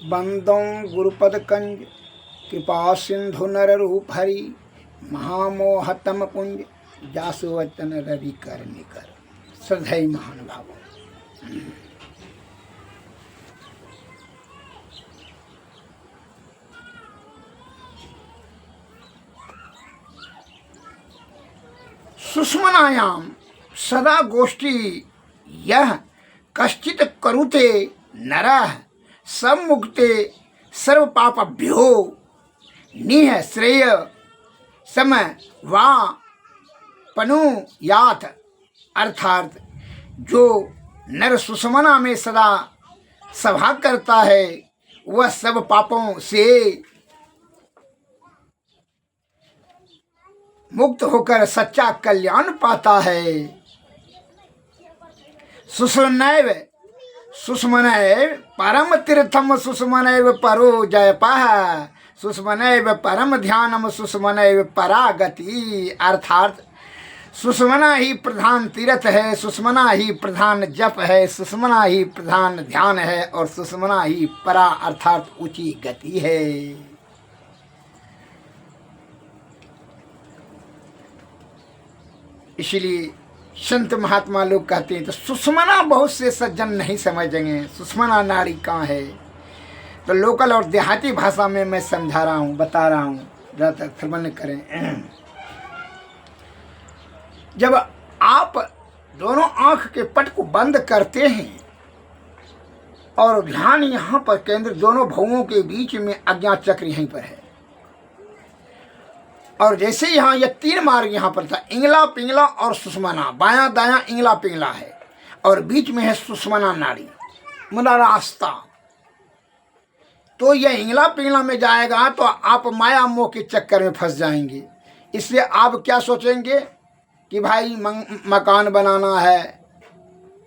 बंदों गुरुपद कंज कृपा सिंधु नर रूप हरि महामोहतम पुंज जासु वचन रवि कर निकर श्रद्धेय महानुभावों। सुषमनायाम सदा गोष्ठी यह कश्चित करुते नरः सम्मुक्ते सर्व पापभ्यो निह श्रेय सम वा पनुयात। अर्थात जो नर सुषमना में सदा सभा करता है वह सब पापों से मुक्त होकर सच्चा कल्याण पाता है। सुषमनैव सुषमनैव परम तीर्थम सुषमनैव परो जयपः सुषमनैव परम ध्यानम सुषमनैव परागति। अर्थात सुषमना ही प्रधान तीर्थ है, सुषमना ही प्रधान जप है, सुषमना ही प्रधान ध्यान है और सुषमना ही परा अर्थात ऊंची गति है। इसलिए संत महात्मा लोग कहते हैं तो सुषमना बहुत से सज्जन नहीं समझेंगे सुषमना नाड़ी कहाँ है। तो लोकल और देहाती भाषा में मैं समझा रहा हूँ, बता रहा हूँ, ज़्यादातर श्रवण करें। जब आप दोनों आंख के पट को बंद करते हैं और ध्यान यहाँ पर केंद्र दोनों भवों के बीच में अज्ञात चक्र यहीं पर है और जैसे यहाँ यह तीन मार्ग यहाँ पर था, इंगला पिंगला और सुषमना, बायां दायां इंगला पिंगला है और बीच में है सुषमना नाड़ी मुदा रास्ता। तो यह इंगला पिंगला में जाएगा तो आप माया मोह के चक्कर में फंस जाएंगे। इसलिए आप क्या सोचेंगे कि भाई मकान बनाना है,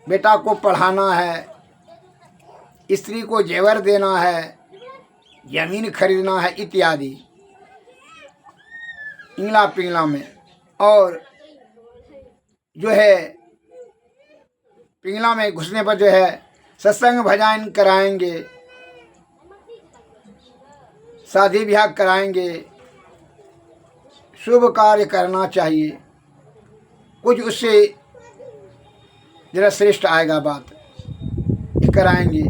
बेटा को पढ़ाना है, स्त्री को जेवर देना है, जमीन खरीदना है इत्यादि इंगला पिंगला में। और जो है पिंगला में घुसने पर जो है सत्संग भजन कराएंगे, शादी ब्याह कराएंगे, शुभ कार्य करना चाहिए, कुछ उससे जरा श्रेष्ठ आएगा बात कराएंगे,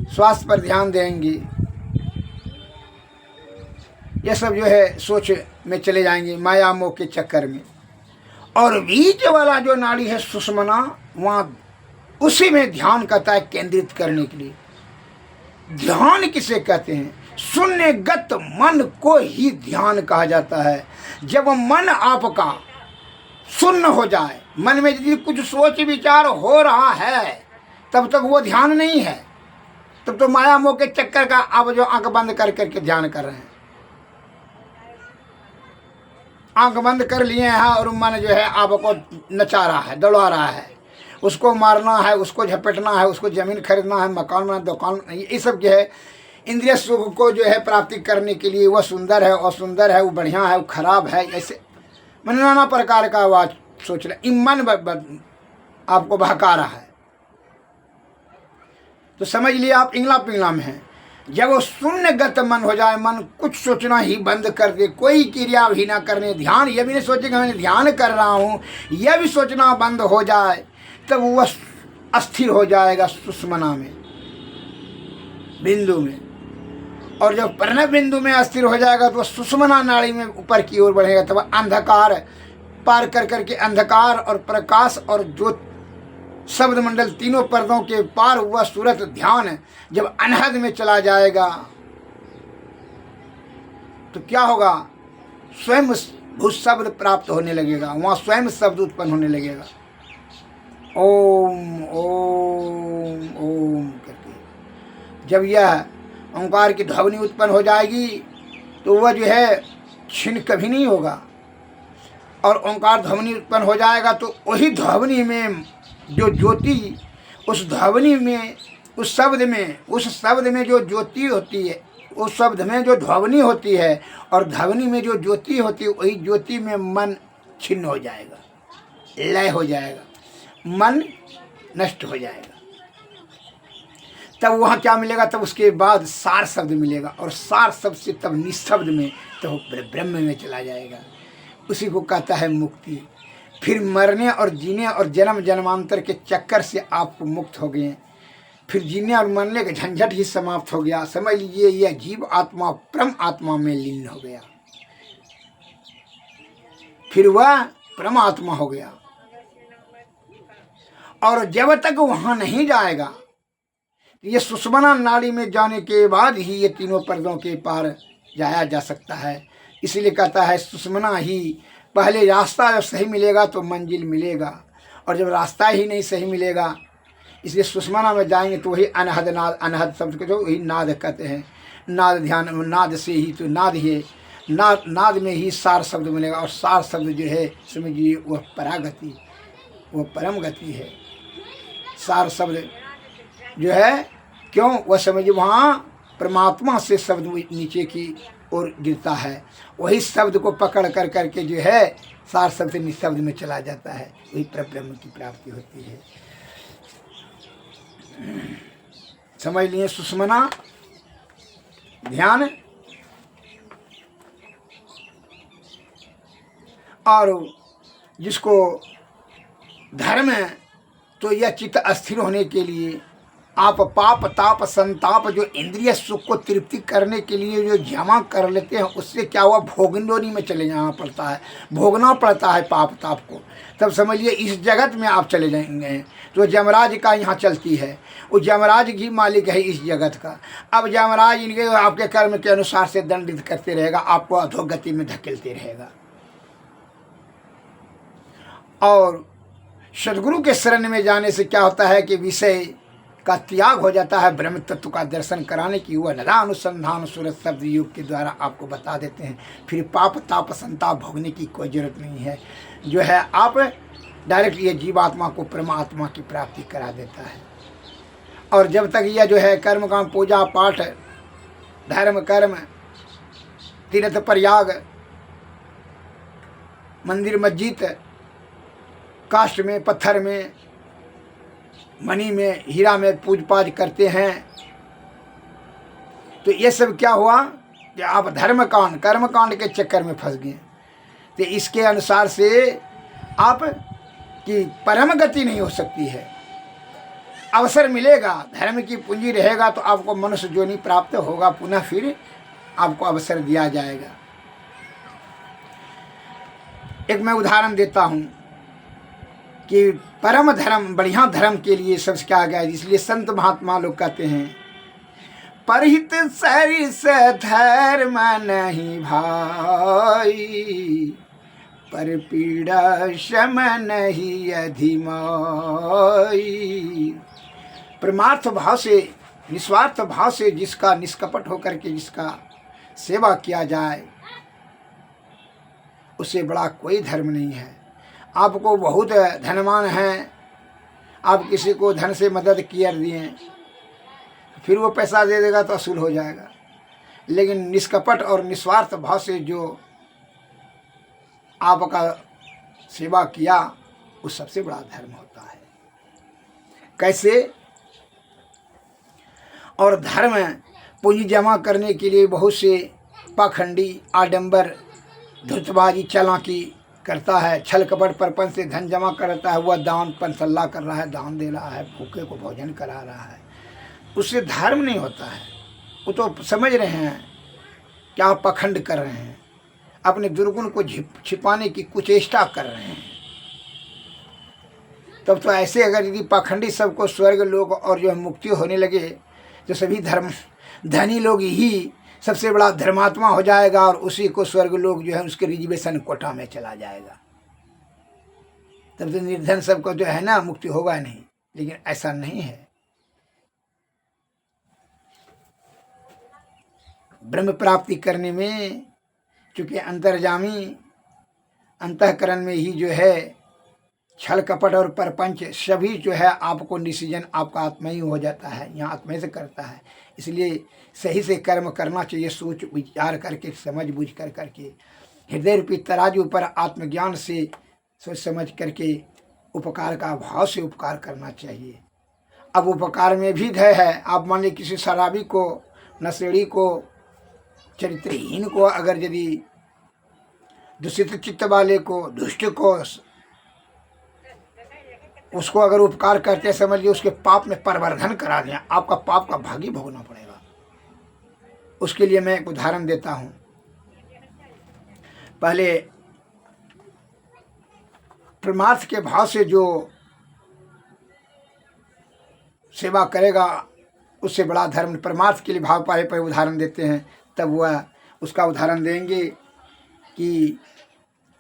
स्वास्थ्य पर ध्यान देंगे, यह सब जो है सोच में चले जाएंगे माया मोह के चक्कर में। और बीच वाला जो नाड़ी है सुषमना, वहाँ उसी में ध्यान करता है केंद्रित करने के लिए। ध्यान किसे कहते हैं? शून्यगत मन को ही ध्यान कहा जाता है। जब मन आपका शून्य हो जाए, मन में यदि कुछ सोच विचार हो रहा है तब तक वो ध्यान नहीं है, तब तो माया मोह के चक्कर का आप जो आंख बंद कर करके ध्यान कर रहे हैं। आंख बंद कर लिए हैं और मन जो है आपको नचा रहा है, दौड़ा रहा है, उसको मारना है, उसको झपेटना है, उसको जमीन खरीदना है, मकान बनाना, दुकान, ये सब जो है इंद्रिय सुख को जो है प्राप्ति करने के लिए वह सुंदर है और सुंदर है, वो बढ़िया है, वो खराब है, ऐसे नाना प्रकार का आवाज सोच रहे, मन आपको बहका रहा है। तो समझ लिया आप इंगला पिंगला में है। जब वो शून्यगत मन हो जाए, मन कुछ सोचना ही बंद कर दे, कोई क्रिया भी ना करने, ध्यान ये भी नहीं सोचेगा मैं ध्यान कर रहा हूँ, यह भी सोचना बंद हो जाए, तब वह अस्थिर हो जाएगा सुषमना में, बिंदु में। और जब प्रणव बिंदु में अस्थिर हो जाएगा तो सुषमना नाड़ी में ऊपर की ओर बढ़ेगा। तब अंधकार पार कर करके अंधकार और प्रकाश और ज्योति शब्द मंडल तीनों पर्दों के पार हुआ सूरत ध्यान जब अनहद में चला जाएगा तो क्या होगा? स्वयं भू शब्द प्राप्त होने लगेगा, वहाँ स्वयं शब्द उत्पन्न होने लगेगा, ओम ओम ओम करके। जब यह ओंकार की ध्वनि उत्पन्न हो जाएगी तो वह जो है क्षीण कभी नहीं होगा। और ओंकार ध्वनि उत्पन्न हो जाएगा तो वही ध्वनि में जो ज्योति, उस ध्वनि में, उस शब्द में जो ज्योति होती है, उस शब्द में जो ध्वनि होती है और ध्वनि में जो ज्योति होती है, वही ज्योति में मन छिन्न हो जाएगा, लय हो जाएगा, मन नष्ट हो जाएगा। तब वहाँ क्या मिलेगा, तब उसके बाद सार शब्द मिलेगा, और सार शब्द से तब निःशब्द में, तो ब्रह्म में चला जाएगा। उसी को कहता है मुक्ति। फिर मरने और जीने और जन्म जन्मांतर के चक्कर से आप मुक्त हो गए, फिर जीने और मरने का झंझट ही समाप्त हो गया। समझ लीजिए यह जीव आत्मा परम आत्मा में लीन हो गया, फिर वह परमात्मा हो गया। और जब तक वहां नहीं जाएगा, ये सुषुम्ना नाड़ी में जाने के बाद ही ये तीनों पर्दों के पार जाया जा सकता है। इसलिए कहता है सुषुम्ना ही पहले, रास्ता जब सही मिलेगा तो मंजिल मिलेगा, और जब रास्ता ही नहीं सही मिलेगा, इसलिए सुषुम्ना में जाएंगे तो वही अनहद नाद, अनहद शब्द को जो वही नाद कहते हैं, नाद ध्यान, नाद से ही तो नाद ही है, नाद में ही सार शब्द मिलेगा, और सार शब्द जो है समझिए वह परागति, वह परम गति है। सार शब्द जो है, क्यों, वह समझिए वहाँ परमात्मा से शब्द नीचे की ओर गिरता है, वही शब्द को पकड़ कर करके जो है सार शब्द से निःशब्द में चला जाता है, वही परब्रह्म की प्राप्ति होती है। समझ लिए सुषुम्ना ध्यान। और जिसको धर्म, तो यह चित्त अस्थिर होने के लिए आप पाप ताप संताप जो इंद्रिय सुख को तृप्ति करने के लिए जो जमा कर लेते हैं, उससे क्या हुआ, भोगनोनी में चले जाना पड़ता है, भोगना पड़ता है पाप ताप को। तब समझिए इस जगत में आप चले जाएंगे, तो जमराज का यहाँ चलती है, वो जमराज की मालिक है इस जगत का। अब जमराज इनके आपके कर्म के अनुसार से दंडित करते रहेगा, आपको अधोगति में धकेलते रहेगा। और सदगुरु के शरण में जाने से क्या होता है कि विषय का त्याग हो जाता है, ब्रह्म तत्व का दर्शन कराने की वह लड़ा अनुसंधान सूरज शब्द योग के द्वारा आपको बता देते हैं। फिर पाप ताप संताप भोगने की कोई जरूरत नहीं है, जो है आप डायरेक्ट ये जीवात्मा को परमात्मा की प्राप्ति करा देता है। और जब तक यह जो है कर्म काम पूजा पाठ धर्म कर्म तीर्थ प्रयाग मंदिर मस्जिद काष्ठ में पत्थर में मणि में हीरा में पूज पाज करते हैं, तो ये सब क्या हुआ कि आप धर्म कांड कर्म कांड के चक्कर में फंस गए। तो इसके अनुसार से आप की परम गति नहीं हो सकती है। अवसर मिलेगा, धर्म की पूंजी रहेगा तो आपको मनुष्य जोनि प्राप्त होगा, पुनः फिर आपको अवसर दिया जाएगा। एक मैं उदाहरण देता हूँ कि परम धर्म बढ़िया धर्म के लिए सबसे क्या गया, इसलिए संत महात्मा लोग कहते हैं परहित सरिस धर्म नहीं भाई, पर पीड़ा शम नहीं अधिमाई। परमार्थ भाव से निस्वार्थ भाव से जिसका निष्कपट होकर के जिसका सेवा किया जाए, उससे बड़ा कोई धर्म नहीं है। आपको बहुत धनवान हैं, आप किसी को धन से मदद किया दिए, फिर वो पैसा दे देगा तो असूल हो जाएगा, लेकिन निष्कपट और निस्वार्थ भाव से जो आपका सेवा किया, वो सबसे बड़ा धर्म होता है। कैसे? और धर्म पूंजी जमा करने के लिए बहुत से पाखंडी आडंबर धूर्तबाजी चालाकी करता है, छल कपट परपंच से धन जमा करता है, वह दान पंसल्ला कर रहा है, दान दे रहा है, भूखे को भोजन करा रहा है, उससे धर्म नहीं होता है। वो तो समझ रहे हैं क्या पखंड कर रहे हैं, अपने दुर्गुण को छिपाने की कुचेष्टा कर रहे हैं। तब तो ऐसे अगर यदि पाखंडी सबको स्वर्ग लोग और जो मुक्ति होने लगे, तो सभी धनी लोग ही सबसे बड़ा धर्मात्मा हो जाएगा, और उसी को स्वर्ग लोग जो है उसके रिजर्वेशन कोटा में चला जाएगा। तब तो निर्धन सबको जो है ना मुक्ति होगा नहीं, लेकिन ऐसा नहीं है। ब्रह्म प्राप्ति करने में चूंकि अंतर्जामी अंतःकरण में ही जो है छल कपट और परपंच सभी जो है आपको निषिजन आपका आत्मा ही हो जाता है, यहाँ आत्मा से करता है। इसलिए सही से कर्म करना चाहिए, सोच विचार करके समझ बूझ कर करके हृदय रूपी तराजू पर आत्मज्ञान से सोच समझ करके उपकार का भाव से उपकार करना चाहिए। अब उपकार में भी दया है। आप मान लीजिए किसी शराबी को, नशेड़ी को, चरित्रहीन को, अगर यदि दूषित चित्त वाले को, दुष्ट को, उसको अगर उपकार करते समझिए उसके पाप में परिवर्धन करा दें, आपका पाप का भागी भोगना पड़ेगा। उसके लिए मैं एक उदाहरण देता हूँ। पहले परमार्थ के भाव से जो सेवा करेगा उससे बड़ा धर्म। परमार्थ के लिए भाव पाए पर उदाहरण देते हैं, तब वह उसका उदाहरण देंगे कि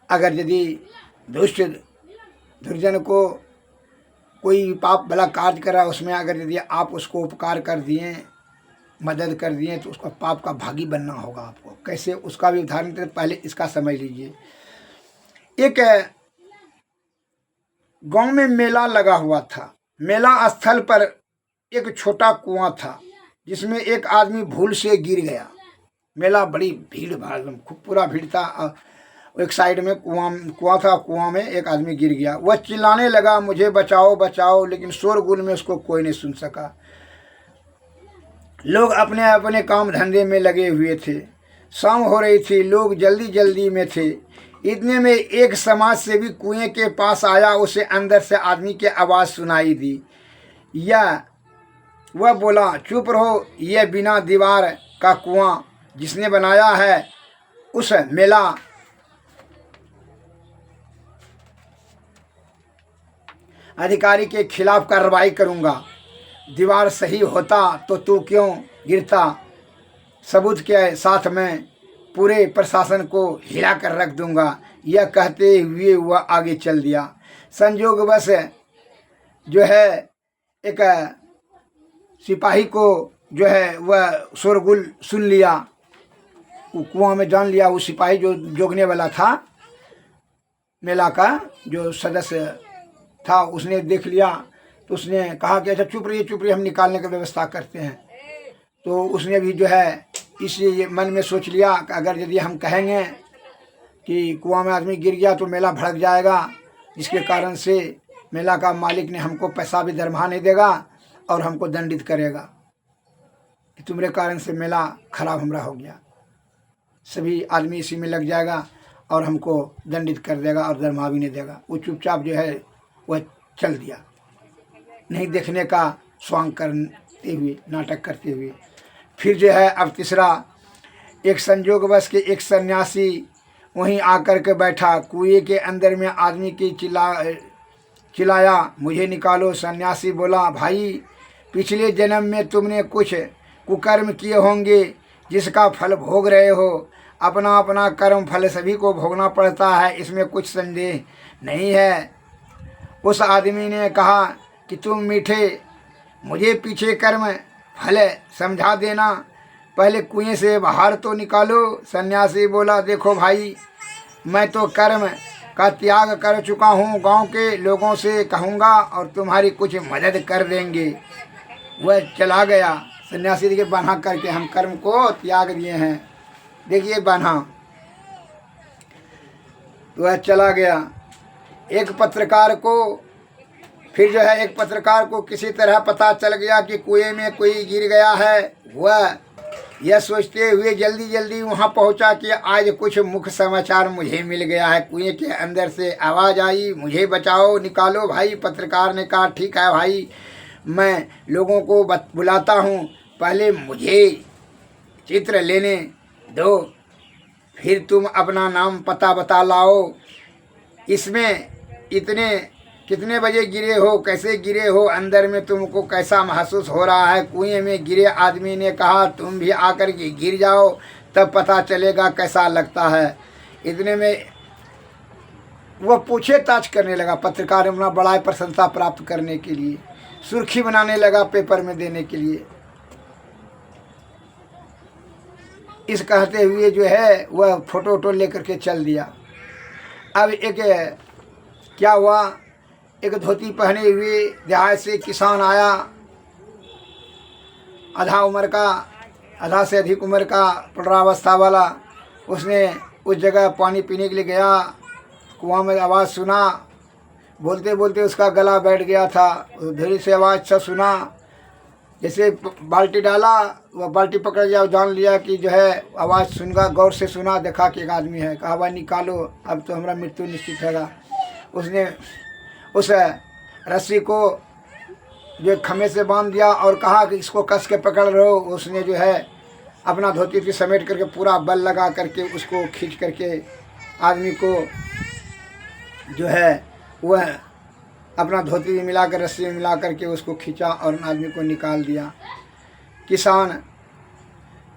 अगर यदि दुष्ट दुर्जन को कोई पाप भला कार्य करा, उसमें अगर यदि आप उसको उपकार कर दिए, मदद कर दिए, तो उसका पाप का भागी बनना होगा आपको। कैसे, उसका भी उदाहरण देते। पहले इसका समझ लीजिए। एक गांव में मेला लगा हुआ था। मेला स्थल पर एक छोटा कुआं था जिसमें एक आदमी भूल से गिर गया। मेला बड़ी भीड़ भाड़, खूब पूरा भीड़ था। एक साइड में कुआं था, कुआं में एक आदमी गिर गया। वह चिल्लाने लगा, मुझे बचाओ बचाओ, लेकिन शोरगुल में उसको कोई नहीं सुन सका। लोग अपने अपने काम धंधे में लगे हुए थे। शाम हो रही थी, लोग जल्दी जल्दी में थे। इतने में एक समाज सेवी कुएं के पास आया। उसे अंदर से आदमी की आवाज़ सुनाई दी। वह बोला, चुप रहो, यह बिना दीवार का कुआं जिसने बनाया है उस मेला अधिकारी के खिलाफ कार्रवाई करूंगा। दीवार सही होता तो तू क्यों गिरता? सबूत के साथ मैं पूरे प्रशासन को हिला कर रख दूंगा। यह कहते हुए वह आगे चल दिया। संयोगवश जो है एक सिपाही को जो है वह शोरगुल सुन लिया, कुआं में जान लिया। वो सिपाही जो जोगने वाला था, मेला का जो सदस्य था, उसने देख लिया। तो उसने कहा कि अच्छा चुप रहिए, हम निकालने की व्यवस्था करते हैं। तो उसने भी जो है इसलिए मन में सोच लिया कि अगर यदि हम कहेंगे कि कुआं में आदमी गिर गया तो मेला भड़क जाएगा, जिसके कारण से मेला का मालिक ने हमको पैसा भी दरमाहा नहीं देगा और हमको दंडित करेगा कि तुम्हारे कारण से मेला खराब हमारा हो गया। सभी आदमी इसी में लग जाएगा और हमको दंडित कर देगा और दरमाहा भी नहीं देगा। वो चुपचाप जो है वह चल दिया, नहीं देखने का स्वांग करते हुए, नाटक करते हुए। फिर जो है अब तीसरा, एक संयोगवश के एक सन्यासी वहीं आकर के बैठा। कुएं के अंदर में आदमी की चिल्लाया, मुझे निकालो। सन्यासी बोला, भाई पिछले जन्म में तुमने कुछ कुकर्म किए होंगे जिसका फल भोग रहे हो। अपना अपना कर्म फल सभी को भोगना पड़ता है, इसमें कुछ संदेह नहीं है। उस आदमी ने कहा कि तुम मीठे, मुझे पीछे कर्म फल समझा देना, पहले कुएं से बाहर तो निकालो। सन्यासी बोला, देखो भाई, मैं तो कर्म का त्याग कर चुका हूँ, गांव के लोगों से कहूँगा और तुम्हारी कुछ मदद कर देंगे। वह चला गया। सन्यासी देखिए बना करके हम कर्म को त्याग दिए हैं, देखिए बना। वह चला गया। एक पत्रकार को किसी तरह पता चल गया कि कुएं में कोई गिर गया है। वह यह सोचते हुए जल्दी जल्दी वहां पहुंचा कि आज कुछ मुख्य समाचार मुझे मिल गया है। कुएं के अंदर से आवाज़ आई, मुझे बचाओ, निकालो भाई। पत्रकार ने कहा, ठीक है भाई, मैं लोगों को बुलाता हूँ, पहले मुझे चित्र लेने दो, फिर तुम अपना नाम पता बता लाओ। इसमें कितने बजे गिरे हो, कैसे गिरे हो, अंदर में तुमको कैसा महसूस हो रहा है? कुएं में गिरे आदमी ने कहा, तुम भी आकर के गिर जाओ, तब पता चलेगा कैसा लगता है। इतने में वह पूछताछ करने लगा। पत्रकार अपना बड़ा प्रशंसा प्राप्त करने के लिए सुर्खी बनाने लगा पेपर में देने के लिए। इस कहते हुए जो है वह फोटो लेकर के चल दिया। अब एक क्या हुआ, एक धोती पहने हुए देहात से किसान आया, आधा से अधिक उम्र का प्रौढ़ावस्था वाला। उसने उस जगह पानी पीने के लिए गया, कुआं में आवाज़ सुना, बोलते बोलते उसका गला बैठ गया था। धीरे से आवाज़ सा सुना, जैसे बाल्टी डाला, वह बाल्टी पकड़ लिया, जान लिया कि जो है आवाज़ सुनगा, गौर से सुना, देखा कि एक आदमी है। कहा भाई निकालो, अब तो हमारा मृत्यु निश्चित हैगा। उसने उस रस्सी को जो खम्भे से बांध दिया और कहा कि इसको कस के पकड़ रहो। उसने जो है अपना धोती थी समेट करके पूरा बल लगा करके उसको खींच करके आदमी को जो है वह अपना धोती में मिला कर, रस्सी में मिला करके उसको खींचा और उन आदमी को निकाल दिया। किसान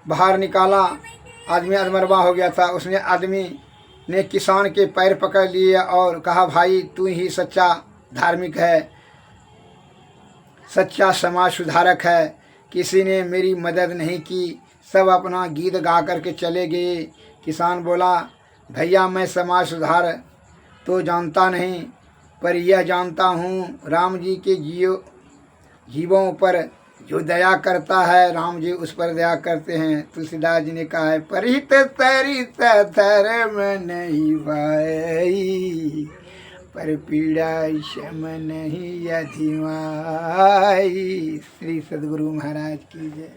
बाहर निकाला, आदमी अधमरवा हो गया था। उसने आदमी ने किसान के पैर पकड़ लिए और कहा भाई तू ही सच्चा धार्मिक है, सच्चा समाज सुधारक है, किसी ने मेरी मदद नहीं की, सब अपना गीत गा करके चले गए। किसान बोला भैया मैं समाज सुधार तो जानता नहीं, पर यह जानता हूँ राम जी के जीवों पर जो दया करता है राम जी उस पर दया करते हैं। तुलसीदास जी ने कहा है परित तरित धर्म नहीं भाई, पर पीड़ा शम नहीं अधिमाई। श्री सद्गुरु महाराज की जय।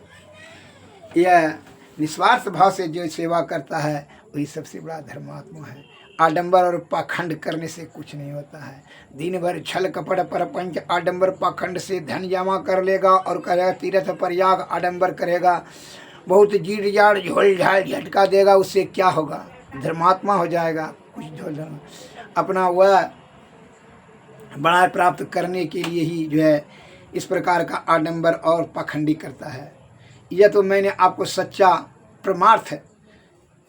यह निस्वार्थ भाव से जो सेवा करता है वही सबसे बड़ा धर्मात्मा है। आडंबर और पाखंड करने से कुछ नहीं होता है। दिन भर छल कपट परपंच आडंबर पाखंड से धन जमा कर लेगा और करेगा तीर्थ प्रयाग आडंबर करेगा, बहुत जीड़ जाड़ झोल झाल झटका देगा, उससे क्या होगा? धर्मात्मा हो जाएगा। कुछ धर्म अपना वह बड़ा प्राप्त करने के लिए ही जो है इस प्रकार का आडंबर और पाखंडी करता है। यह तो मैंने आपको सच्चा परमार्थ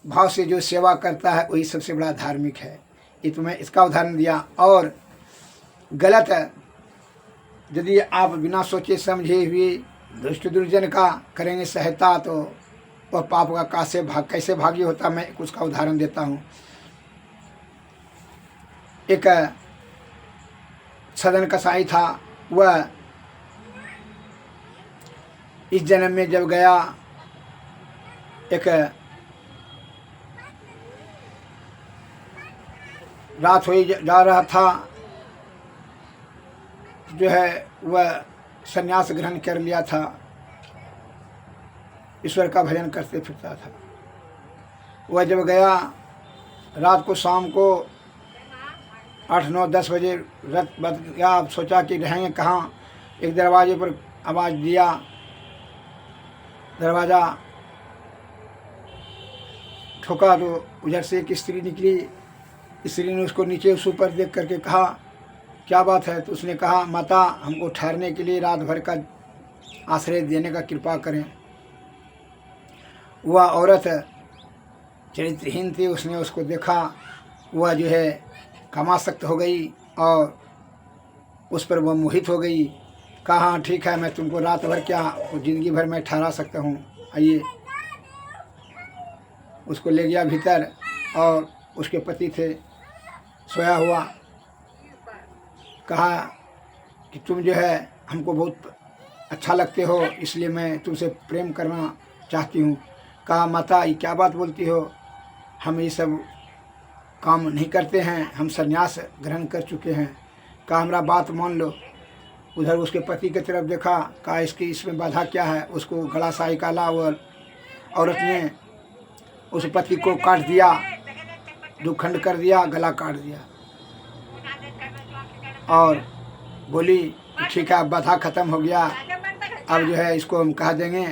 भाव से जो सेवा करता है वही सबसे बड़ा धार्मिक है। ये तो मैं इसका उदाहरण दिया। और गलत यदि आप बिना सोचे समझे हुए दुष्ट दुर्जन का करेंगे सहायता तो वह पाप का कैसे भागी होता। मैं उसका उदाहरण देता हूँ। एक सदन कसाई था, वह इस जन्म में जब गया एक रात हुई जा रहा था, जो है वह संन्यास ग्रहण कर लिया था, ईश्वर का भजन करते फिरता था। वह जब गया रात को, शाम को 8, 9, 10 बजे रात बज गया। सोचा कि रहेंगे कहाँ। एक दरवाजे पर आवाज़ दिया, दरवाज़ा ठोका तो उधर से एक स्त्री निकली। स्त्री ने उसको नीचे उस ऊपर देख करके कहा क्या बात है? तो उसने कहा माता हमको ठहरने के लिए रात भर का आश्रय देने का कृपा करें। वह औरत चरित्रहीन थी, उसने उसको देखा, वह जो है कामासक्त हो गई और उस पर वह मोहित हो गई। कहा हाँ ठीक है, मैं तुमको रात भर क्या ज़िंदगी भर मैं ठहरा सकता हूँ, आइए। उसको ले गया भीतर और उसके पति थे सोया हुआ। कहा कि तुम जो है हमको बहुत अच्छा लगते हो, इसलिए मैं तुमसे प्रेम करना चाहती हूँ। कहा माता ये क्या बात बोलती हो, हम ये सब काम नहीं करते हैं, हम संन्यास ग्रहण कर चुके हैं। कहा हमारा बात मान लो। उधर उसके पति की तरफ देखा, कहा इसमें बाधा क्या है। उसको गला सा निकाला, वो औरत ने उस पति को काट दिया, 2 खंड कर दिया, गला काट दिया और बोली ठीक है अब बाधा ख़त्म हो गया, अब जो है इसको हम कह देंगे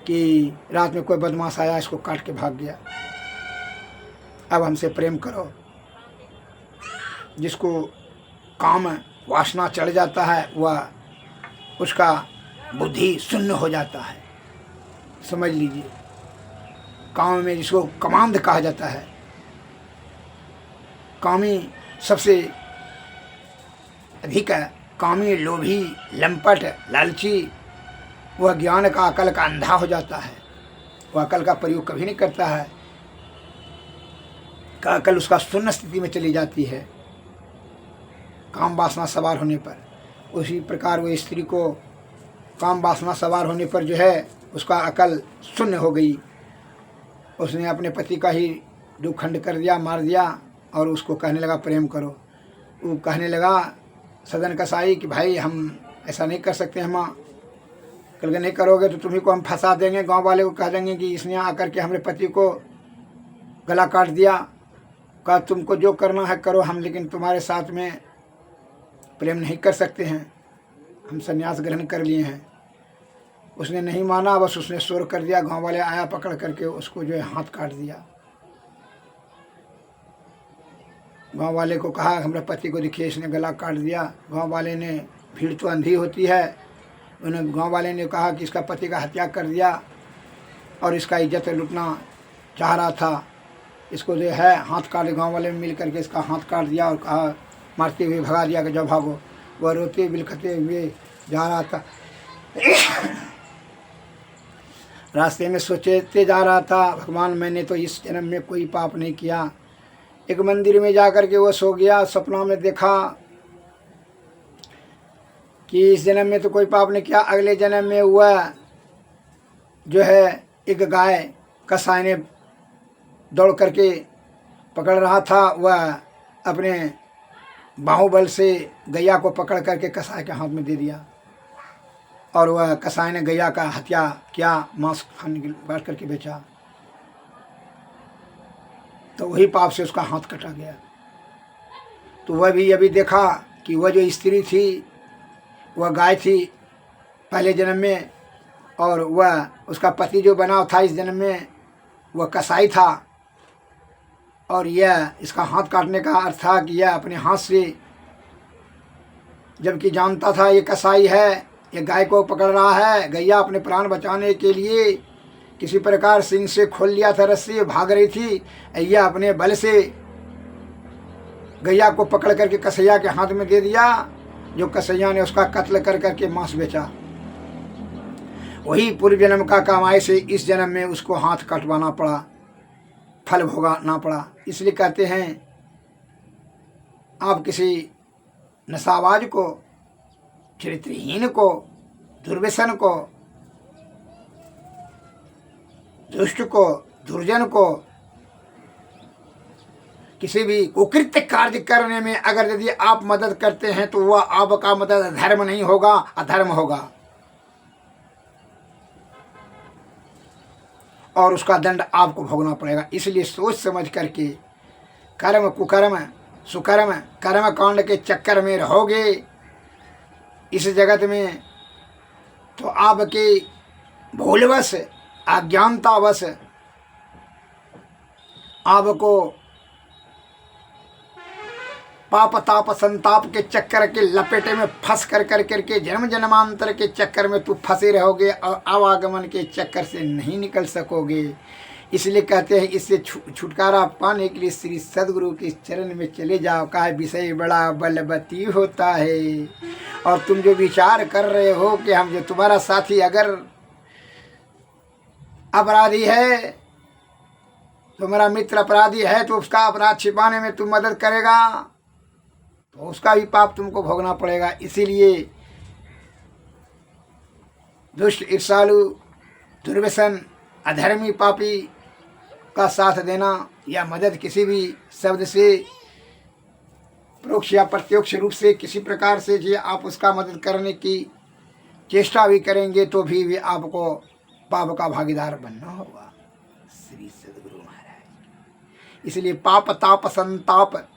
कि रात में कोई बदमाश आया, इसको काट के भाग गया, अब हमसे प्रेम करो। जिसको काम वासना चढ़ जाता है वह उसका बुद्धि शून्य हो जाता है, समझ लीजिए। काम में जिसको कामांध कहा जाता है, कामी सबसे अधिक कामी, लोभी, लंपट, लालची, वह ज्ञान का अकल का अंधा हो जाता है। वह अकल का प्रयोग कभी नहीं करता है, का अकल उसका शून्य स्थिति में चली जाती है काम वासना सवार होने पर। उसी प्रकार वो स्त्री को काम वासना सवार होने पर जो है उसका अकल शून्य हो गई। उसने अपने पति का ही 2 खंड कर दिया, मार दिया और उसको कहने लगा प्रेम करो। वो कहने लगा सदन कसाई कि भाई हम ऐसा नहीं कर सकते, हम कल के नहीं करोगे तो तुम्ही को हम फंसा देंगे, गांव वाले को कह देंगे कि इसने आकर के हमारे पति को गला काट दिया। कहा तुमको जो करना है करो, हम लेकिन तुम्हारे साथ में प्रेम नहीं कर सकते हैं, हम संन्यास ग्रहण कर लिए हैं। उसने नहीं माना, बस उसने शोर कर दिया। गांव वाले आया, पकड़ करके उसको जो है हाथ काट दिया। गांव वाले को कहा हमारे पति को देखिए इसने गला काट दिया। गांव वाले ने, भीड़ तो अंधी होती है, उन्होंने गांव वाले ने कहा कि इसका पति का हत्या कर दिया और इसका इज्जत लूटना चाह रहा था, इसको जो है हाथ काट। गांव वाले मिल करके इसका हाथ काट दिया और कहा, मारते हुए भगा दिया कि जाओ भागो। वह रोते बिलखते हुए जा रहा था। रास्ते में सोचते जा रहा था, भगवान मैंने तो इस जन्म में कोई पाप नहीं किया। एक मंदिर में जा कर के वो सो गया। सपना में देखा कि इस जन्म में तो कोई पाप नहीं किया। अगले जन्म में वह जो है एक गाय कसाई ने दौड़ करके पकड़ रहा था, वह अपने बाहुबल से गैया को पकड़ करके कसाई के हाथ में दे दिया और वह कसाई ने गैया का हत्या किया, मांस खाने के बांट करके बेचा। तो वही पाप से उसका हाथ कटा गया। तो वह भी अभी देखा कि वह जो स्त्री थी वह गाय थी पहले जन्म में, और वह उसका पति जो बना था इस जन्म में वह कसाई था। और यह इसका हाथ काटने का अर्थ था कि यह अपने हाथ से, जबकि जानता था ये कसाई है, ये गाय को पकड़ रहा है, गैया अपने प्राण बचाने के लिए किसी प्रकार सिंह से खोल लिया था, रस्सी भाग रही थी, यह अपने बल से गैया को पकड़ करके कसैया के हाथ में दे दिया, जो कसैया ने उसका कत्ल कर करके मांस बेचा। वही पूर्व जन्म का कमाई से इस जन्म में उसको हाथ कटवाना पड़ा, फल भोगना पड़ा। इसलिए कहते हैं आप किसी नशाबाज को, चरित्रहीन को, दुर्व्यसन को, दुष्ट को, दुर्जन को, किसी भी कुकृत्य कार्य करने में अगर यदि आप मदद करते हैं तो वह आपका मदद धर्म नहीं होगा, अधर्म होगा और उसका दंड आपको भोगना पड़ेगा। इसलिए सोच समझ करके कर्म, कुकर्म, सुकर्म, कर्म कांड के चक्कर में रहोगे इस जगत में तो आपके भूलवश, अज्ञानतावश आपको पाप ताप संताप के चक्कर के लपेटे में फंस कर करके जन्म जन्मांतर के चक्कर में तू फंसे रहोगे और आवागमन के चक्कर से नहीं निकल सकोगे। इसलिए कहते हैं इससे छुटकारा पाने के लिए श्री सद्गुरु के चरण में चले जाओ। कहा विषय बड़ा बलवती होता है। और तुम जो विचार कर रहे हो कि हम, जो तुम्हारा साथी अगर अपराधी है, तुम्हारा मित्र अपराधी है, तो उसका अपराध छिपाने में तुम मदद करेगा तो उसका भी पाप तुमको भोगना पड़ेगा। इसीलिए दुष्ट, ईर्षालु, दुर्व्यसन, अधर्मी, पापी का साथ देना या मदद किसी भी शब्द से, परोक्ष या प्रत्यक्ष रूप से किसी प्रकार से जो आप उसका मदद करने की चेष्टा भी करेंगे तो भी आपको पाप का भागीदार बनना होगा। श्री सद्गुरु महाराज। इसलिए पाप ताप संताप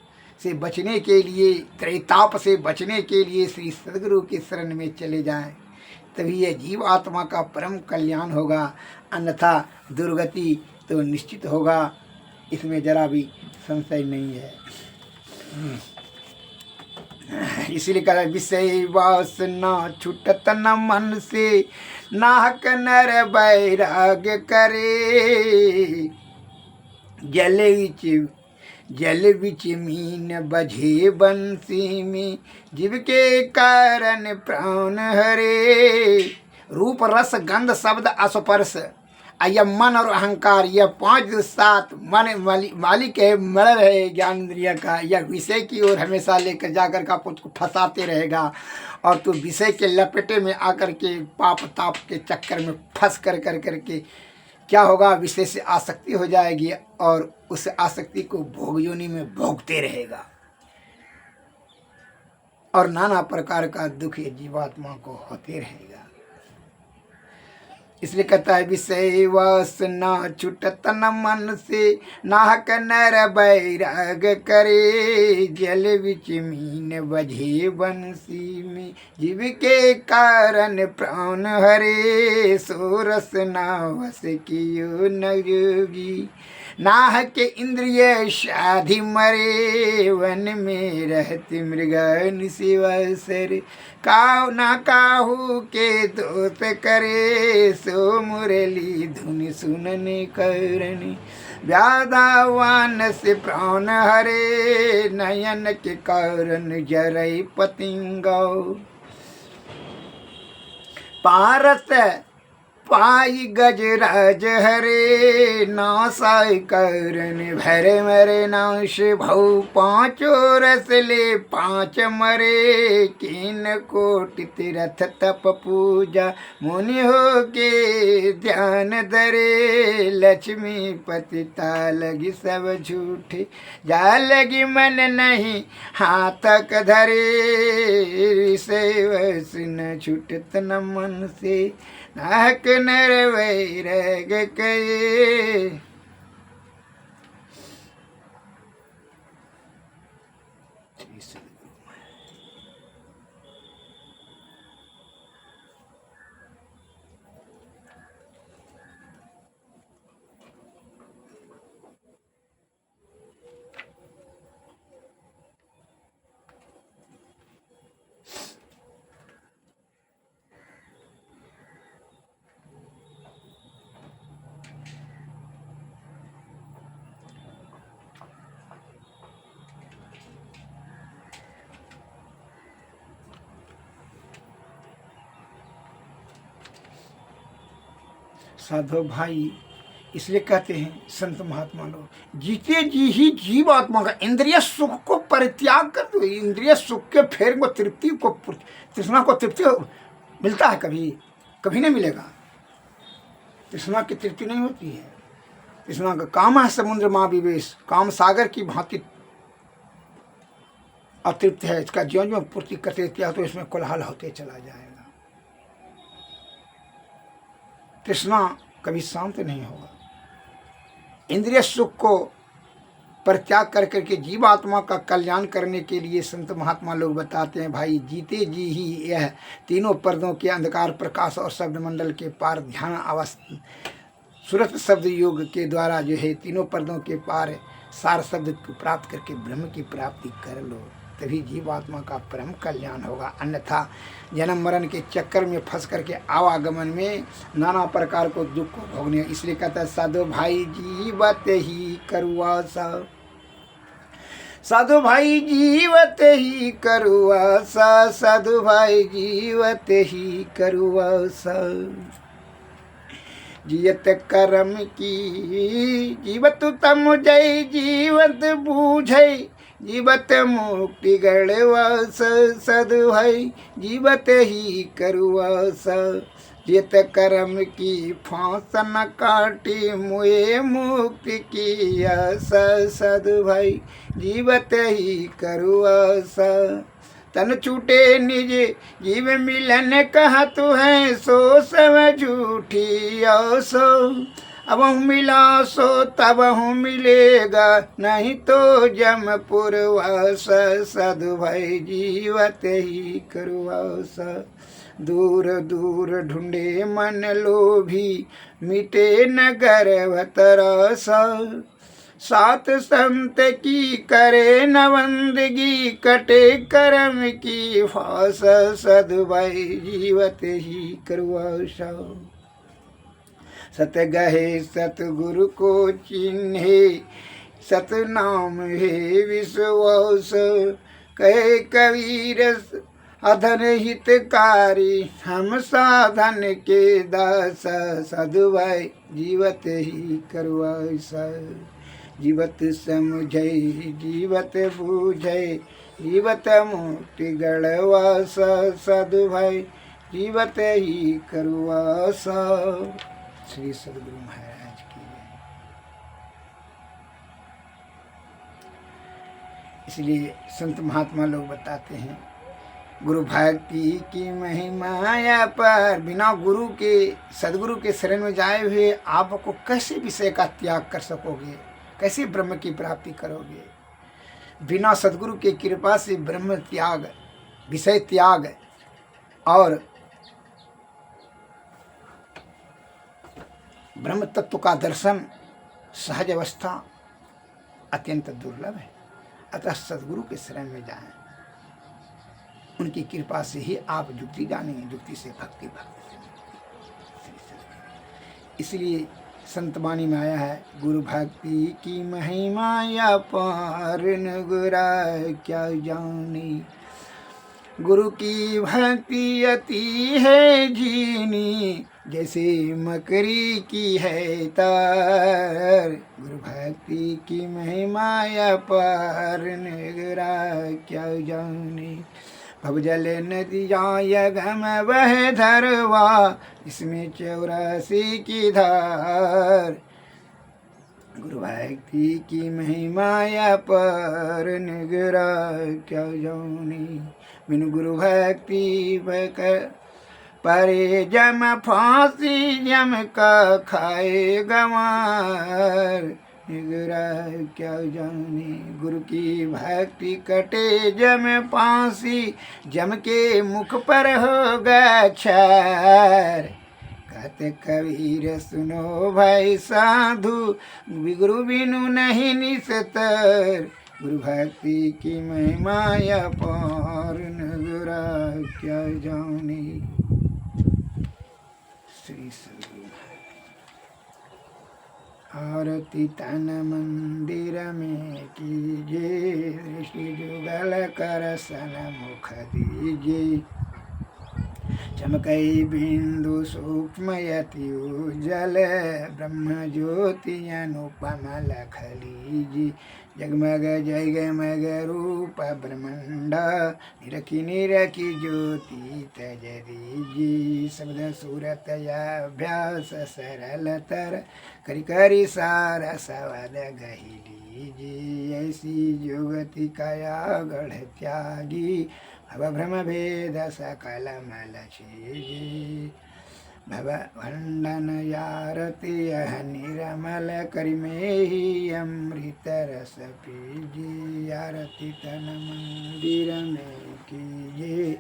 से बचने के लिए, त्रैताप से बचने के लिए श्री सद्गुरु के शरण में चले जाएं, तभी यह जीव आत्मा का परम कल्याण होगा, अन्यथा दुर्गति तो निश्चित होगा। इसमें जरा भी संशय नहीं है। इसलिए कहा विषय वासना छूटत न मन से, नाहक नर बैराग्य करे। जल बिच मीन बझे बंसी में, जीव के कारण प्राण हरे। रूप रस गंध शब्द स्पर्श, यह मन और अहंकार, यह 5 7 मन मालिक है, मल है ज्ञान इंद्रिय का। यह विषय की ओर हमेशा लेकर जाकर का उसको फंसाते रहेगा और तो विषय के लपेटे में आकर के पाप ताप के चक्कर में फंस कर करके क्या होगा, विषय से आसक्ति हो जाएगी और उस आसक्ति को भोग योनि में भोगते रहेगा। और नाना प्रकार का दुख ये जीवात्मा को होते रहेगा। इसलिए कहता है विषय वासना छुटत न मन से, नाहक नर बैराग करे, जल विच मीन बझे बंसी में, जीव के कारण प्राण हरे, सो रस नावस कियो न जोगी, नाहक इंद्रिय शाधि मरे, वन में रहते मृगन शिवसर, काहू ना काहू के दोष करे, सो मुरली धुन सुनने करनी, व्याधावान से प्राण हरे, नयन के कारण जरई पतिंगो, पारस पाई गजराज हरे, नासाय करन भर मरे नाश भऊ, पांचो रस ले पांच मरे, किन कोटि तीरथ तप पूजा, मुनि हो के ध्यान धरे, लक्ष्मी पतिता लगी सब झूठे, जा लगी मन नहीं हाथक धरे, से वस न छूटत न मन से, नाहक नर वैराग कये। साधु भाई इसलिए कहते हैं संत महात्मा लोग, जीते जी ही जीव आत्मा का इंद्रिय सुख को परित्याग कर दो। इंद्रिय सुख के फेर को तृप्ति को, तृष्णा को तृप्ति मिलता है? कभी कभी नहीं मिलेगा। तृष्णा की तृप्ति नहीं होती है। तृष्णा का काम है समुद्र महाविवेश, काम सागर की भांति अतृप्त है। इसका ज्यों ज्यों पूर्ति करते तो इसमें कोलाहल होते चला जाएगा। तृष्णा कभी शांत नहीं होगा। इंद्रिय सुख को परित्याग कर करके जीवात्मा का कल्याण करने के लिए संत महात्मा लोग बताते हैं, भाई जीते जी ही यह तीनों पर्दों के अंधकार प्रकाश और शब्द मंडल के पार ध्यान अवस्था सुरत शब्द योग के द्वारा जो है तीनों पर्दों के पार सार शब्द को प्राप्त करके ब्रह्म की प्राप्ति कर लो, तभी जीवात्मा का परम कल्याण होगा। अन्यथा जन्म मरण के चक्कर में फंस करके आवागमन में नाना प्रकार को दुख को भोगने। इसलिए कहता है साधु भाई जीवत ही करुआ सा, साधु भाई जीवत ही करुआ सा, साधु भाई जीवत ही करुआ सा, जियत कर्म की जीवत तम जय, जीवत बूझै जीवत मुक्ति गढ़वास, साधु भाई जीवत ही करुआस, जियत कर्म की फांस न काटी, मुए मुक्ति की आस, साधु भाई जीवत ही करुआस, तन छूटे निज जीव मिलन कहा तू है, सो सब झूठी आसो, अब मिला सो तब मिलेगा, नहीं तो जमपुर वास, साधु भाई जीवत ही करुआस, दूर दूर ढूंढे मन लोभी, मिटे न गर्भत रस, सात संत की करे न बंदगी, कटे कर्म की फास, साधु भाई जीवत ही करुआस, सत गहे सतगुरु को चिन्हे, सत नाम है विश्वास, कहे कबीर अधन हितकारी, हम साधन के दास, साधु भाई जीवत ही करुआस, जीवत समझै जीवत बूझै, जीवत मुक्ति गढ़वास, साधु भाई जीवत ही करुआस। श्री सद्गुरु महाराज की जय। इसलिए संत महात्मा लोग बताते हैं गुरु भक्ति की महिमा पर, बिना गुरु के, सदगुरु के शरण में जाए हुए आपको कैसे विषय का त्याग कर सकोगे, कैसे ब्रह्म की प्राप्ति करोगे। बिना सदगुरु की कृपा से ब्रह्म त्याग, विषय त्याग और ब्रह्म तत्व का दर्शन सहज अवस्था अत्यंत दुर्लभ है। अतः सदगुरु के शरण में जाएं, उनकी कृपा से ही आप जुक्ति जानेंगे, जुक्ति से भक्ति, भक्ति से। इसलिए संत वाणी में आया है, गुरु भक्ति की महिमा या पार गुरा क्या जानी, गुरु की भक्ति अति है जीनी, जैसे मकरी की है तार। गुरु भक्ति की महिमा या पार गुरा क्या जानी, भवजल नदियाँ गम वह धरवा, इसमें 84 की धार। गुरु भक्ति की महिमा या पर निगरा क्या जानी, बिनु गुरु भक्ति परे जम फांसी जम का खाए गंवार, निगरा क्या जानी। गुरु की भक्ति कटे जम फांसी, जम के मुख पर होगा छार। कहते कबीर सुनो भाई साधु, गुरु बिनु नहीं निस्तर, गुरु भक्ति की महिमा या पार नगरा क्या जानी। श्री सद्गुरु आरती तन मंदिर में कीजिए, दृष्टि जुगल कर सन्मुख दीजिए, चमकई बिंदु सूक्ष्म यति उज्जल, ब्रह्म ज्योति अनुपम लख लीजिए, जगमग जगमग रूप ब्रह्मांड, निरखी निरखी ज्योति तज दीजिए, शब्द सूरत अभ्यास सरल तर, करी करी सारा सवाद गही लीजिए, ऐसी जुगति काया गढ़ त्यागी, भव भ्रम भेद सकल मल छीजी, भव भंडन यारति यह निरमल करि में अमृत रस पीजी, आरती तन मंदिर में कीजिए,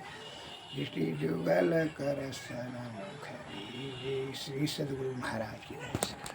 दृष्टि जुगल कर सन्मुख दीजिए। श्री सद्गुरु महाराज की जय।